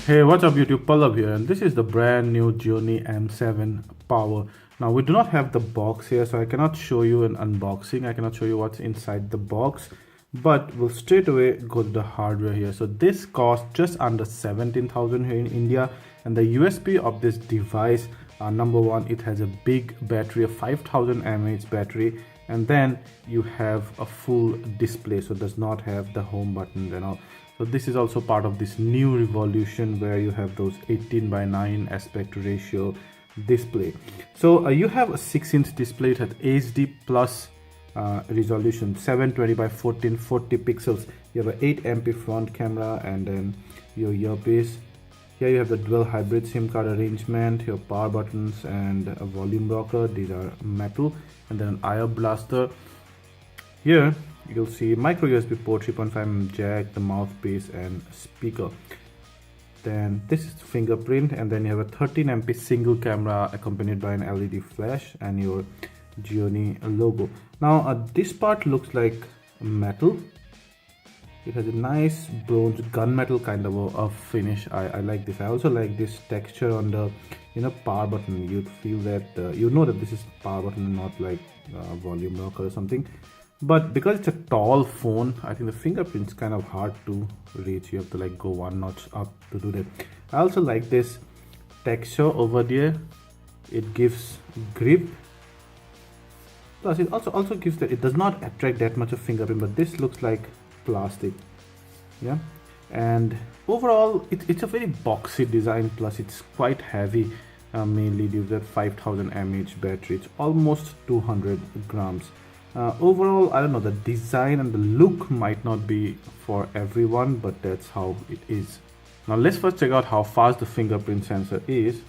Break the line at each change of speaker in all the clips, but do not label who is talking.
Hey, what's up YouTube, Pallav here, and this is the brand new Gionee M7 Power. Now we do not have the box here, so I cannot show you an unboxing. I cannot show you what's inside the box, but we'll straight away go to the hardware here. So this costs just under 17,000 here in India, and the USP of this device, number one, it has a big battery, a 5000 mAh battery, and then you have a full display, so it does not have the home buttons and all. So this is also part of this new revolution where you have those 18:9 aspect ratio display. So you have a 6-inch display. It has HD plus resolution, 720 by 1440 pixels. You have an 8MP front camera, and then your earpiece. Here you have the dual hybrid SIM card arrangement, your power buttons and a volume rocker. These are metal, and then an IR blaster. Here you'll see micro USB port, 3.5mm jack, the mouthpiece and speaker. Then this is fingerprint, and then you have a 13MP single camera accompanied by an LED flash and your Gionee logo. Now this part looks like metal. It has a nice bronze gunmetal kind of a finish. I like this. I also like this texture on the power button. You'd feel that you know that this is power button, not like volume rocker or something. But because it's a tall phone, I think the fingerprint's kind of hard to reach. You have to like go one notch up to do that. I also like this texture over there. It gives grip. Plus it also gives that it does not attract that much of fingerprint, but this looks like plastic. Yeah, and overall it's a very boxy design, plus it's quite heavy, mainly due to that 5000 mAh battery. It's almost 200 grams. Overall, I don't know, the design and the look might not be for everyone, but that's how it is. Now let's first check out how fast the fingerprint sensor is,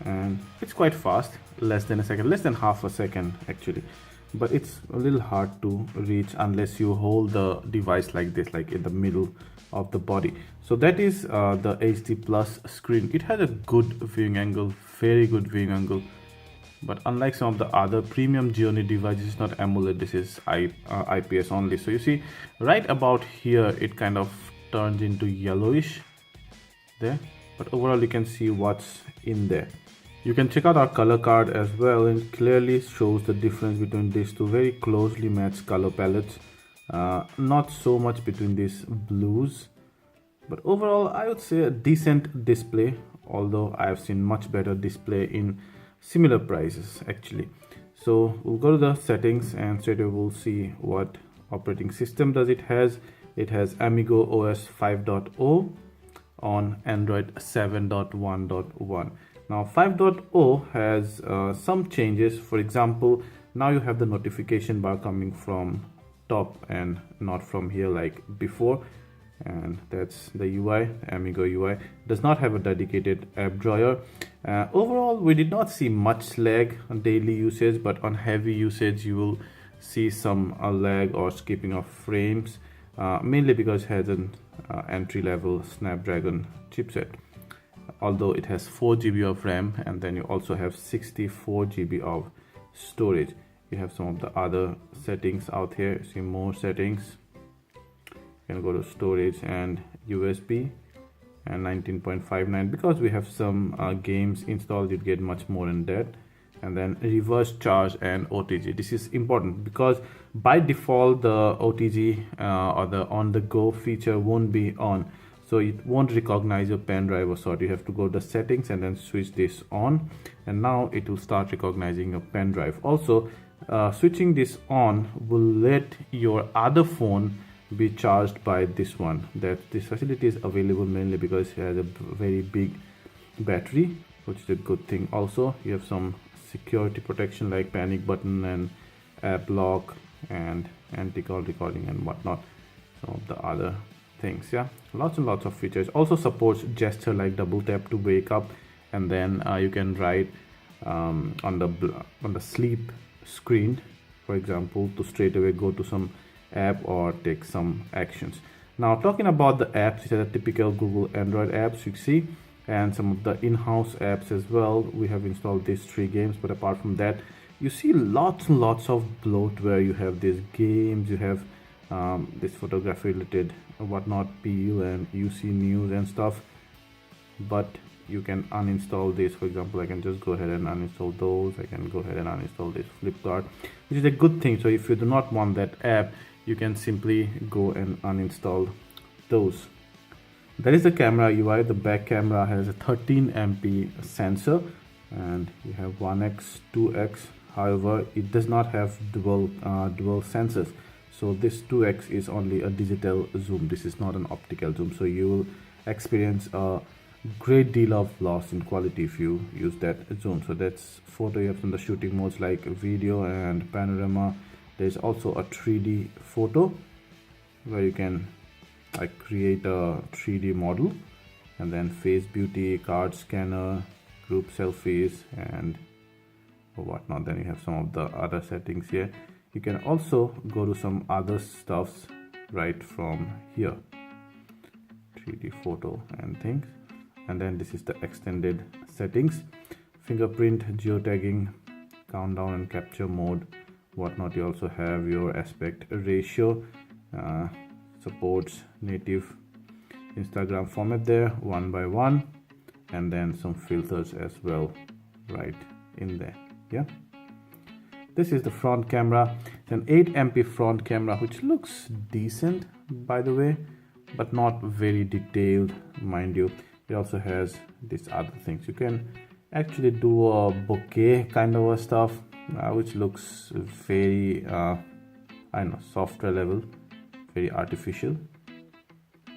and it's quite fast, less than a second, less than half a second actually, but it's a little hard to reach unless you hold the device like this, like in the middle of the body. So that is the HD plus screen. It has a good viewing angle, very good viewing angle. But unlike some of the other premium Gionee devices, it's not AMOLED, this is IPS only. So you see right about here it kind of turns into yellowish there, but overall you can see what's in there. You can check out our color card as well, and it clearly shows the difference between these two very closely matched color palettes. Not so much between these blues, but overall I would say a decent display, although I have seen much better display in similar prices actually. So we'll go to the settings, and straight away we'll see what operating system does it has. It has Amigo OS 5.0 on Android 7.1.1. Now 5.0 has some changes. For example, now you have the notification bar coming from top and not from here like before, and that's the UI. Amigo UI does not have a dedicated app drawer. Overall, we did not see much lag on daily usage, but on heavy usage you will see some lag or skipping of frames, mainly because it has an entry-level Snapdragon chipset, although it has 4GB of RAM, and then you also have 64GB of storage. You have some of the other settings out here. See more settings. You can go to storage and USB and 19.59. because we have some games installed, you get much more in that. And then reverse charge and OTG. This is important because by default the OTG or the on the go feature won't be on, so it won't recognize your pen drive or sort. You have to go to the settings and then switch this on, and now it will start recognizing your pen drive. Also switching this on will let your other phone be charged by this one. That this facility is available mainly because it has a very big battery, which is a good thing. Also you have some security protection like panic button and app lock and anti-call recording and whatnot, some of the other things. Yeah, lots and lots of features. Also supports gesture like double tap to wake up, and then you can write on the sleep screen, for example, to straight away go to some app or take some actions. Now talking about the apps, these are the typical Google Android apps you see, and some of the in-house apps as well. We have installed these 3 games, but apart from that you see lots and lots of bloatware. You have these games, you have this photography related whatnot, PU and UC news and stuff. but you can uninstall this. For example, I can just go ahead and uninstall those. I can go ahead and uninstall this Flipkart, which is a good thing. So if you do not want that app, you can simply go and uninstall those. That is the camera UI. The back camera has a 13 MP sensor, and you have 1x, 2x. However, it does not have dual sensors. So this 2x is only a digital zoom. This is not an optical zoom. So you will experience a great deal of loss in quality if you use that zoom. So that's photo. You have some of the shooting modes like video and panorama. There's also a 3D photo where you can like create a 3D model, and then face beauty, card scanner, group selfies, and whatnot. Then you have some of the other settings here. You can also go to some other stuffs right from here, 3D photo and things. And then this is the extended settings, fingerprint, geotagging, countdown and capture mode, whatnot. You also have your aspect ratio, supports native Instagram format there, 1:1, and then some filters as well right in there. Yeah, this is the front camera. It's an 8 MP front camera, which looks decent by the way, but not very detailed, mind you. It also has these other things. You can actually do a bokeh kind of a stuff, which looks very I don't know, software level, very artificial.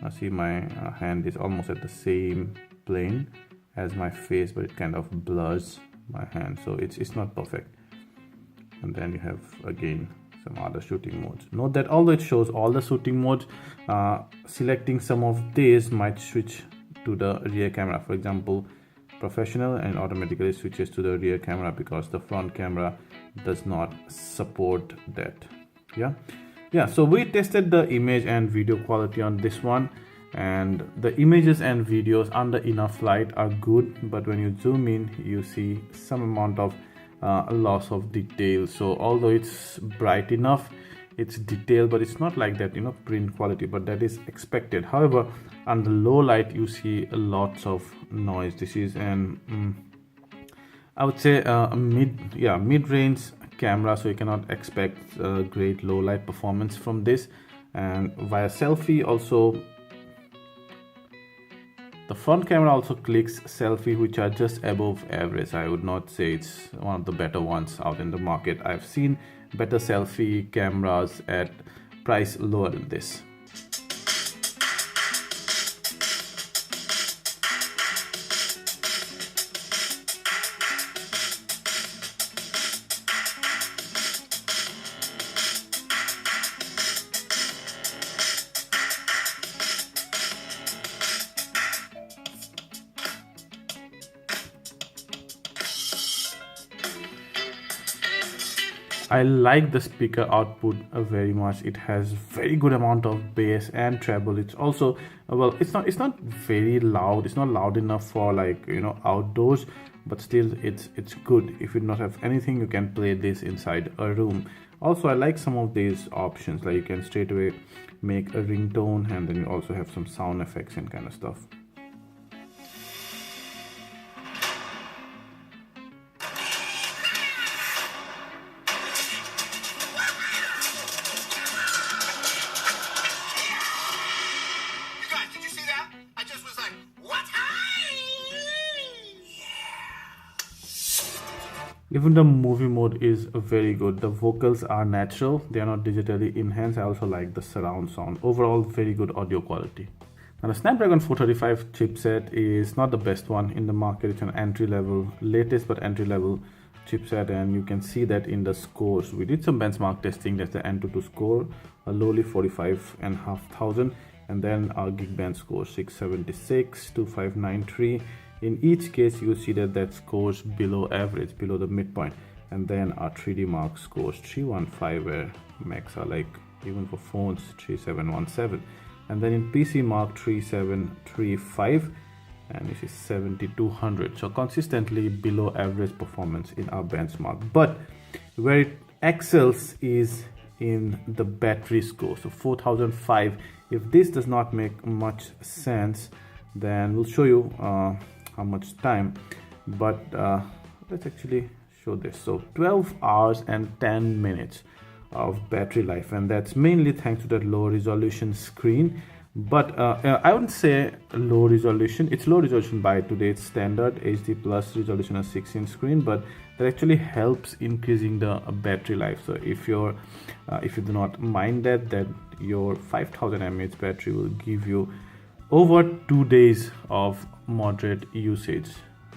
Now see, my hand is almost at the same plane as my face, but it kind of blurs my hand, so it's not perfect. And then you have again some other shooting modes. Note that although it shows all the shooting modes, selecting some of these might switch to the rear camera. For example, professional, and automatically switches to the rear camera because the front camera does not support that. Yeah, so we tested the image and video quality on this one, and the images and videos under enough light are good, but when you zoom in you see some amount of loss of detail. So although it's bright enough, it's detailed, but it's not like that, you know, print quality, but that is expected. However, under low light you see lots of noise. This is an I would say a mid-range camera, so you cannot expect great low light performance from this. And via selfie also, the front camera also clicks selfie, which are just above average. I would not say it's one of the better ones out in the market. I've seen better selfie cameras at price lower than this. I like the speaker output very much. It has very good amount of bass and treble. It's also well, it's not very loud. It's not loud enough for, like, you know, outdoors, but still it's good. If you do not have anything, you can play this inside a room. Also, I like some of these options, like you can straight away make a ringtone, and then you also have some sound effects and kind of stuff. Even the movie mode is very good. The vocals are natural, they are not digitally enhanced. I also like the surround sound. Overall, very good audio quality. Now, the Snapdragon 435 chipset is not the best one in the market. It's an entry-level, latest but entry-level chipset, and you can see that in the scores. We did some benchmark testing. That's the Antutu score, a lowly 45,500, and then our Geekbench score 676, 2593. In each case, you see that scores below average, below the midpoint. And then our 3D Mark scores 315, where Macs are like, even for phones, 3717. And then in PC Mark 3735, and this is 7200. So consistently below average performance in our benchmark. But where it excels is in the battery score. So 4005. If this does not make much sense, then we'll show you how much time. But let's actually show this. So 12 hours and 10 minutes of battery life, and that's mainly thanks to that low resolution screen. But I wouldn't say low resolution. It's low resolution by today's standard, HD plus resolution, a 6-inch screen, but that actually helps increasing the battery life. So if you do not mind that, then your 5000 mAh battery will give you over 2 days of moderate usage,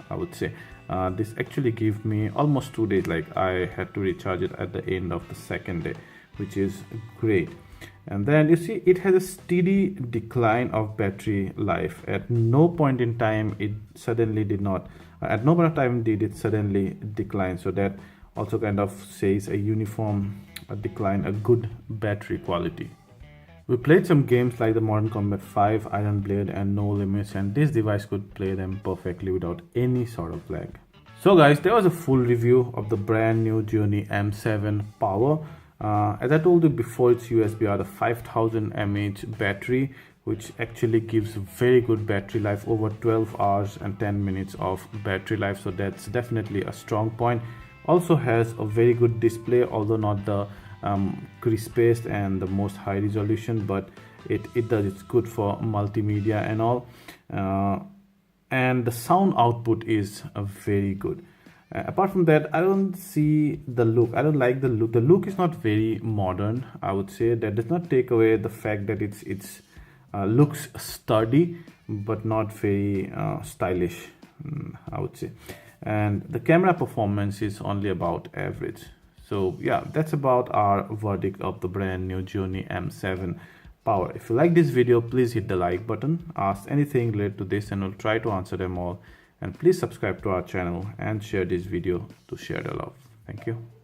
I would say. This actually gave me almost 2 days. Like, I had to recharge it at the end of the second day, which is great. And then you see it has a steady decline of battery life. At no point in time it suddenly did not, at no point of time did it suddenly decline. So that also kind of says a uniform decline, a good battery quality. We played some games like the Modern Combat 5, Iron Blade and No Limits, and this device could play them perfectly without any sort of lag. So guys, there was a full review of the brand new Gionee M7 Power. As I told you before, it's USB-R, the 5000 mAh battery, which actually gives very good battery life, over 12 hours and 10 minutes of battery life. So that's definitely a strong point. Also has a very good display, although not the crispest and the most high resolution, but it's good for multimedia and all. And the sound output is very good. Apart from that, I don't see the look. I don't like the look. The look is not very modern, I would say. That does not take away the fact that it's looks sturdy but not very stylish, I would say. And the camera performance is only about average. So yeah, that's about our verdict of the brand new Gionee M7 Power. If you like this video, please hit the like button, ask anything related to this, and we'll try to answer them all. And please subscribe to our channel and share this video to share the love. Thank you.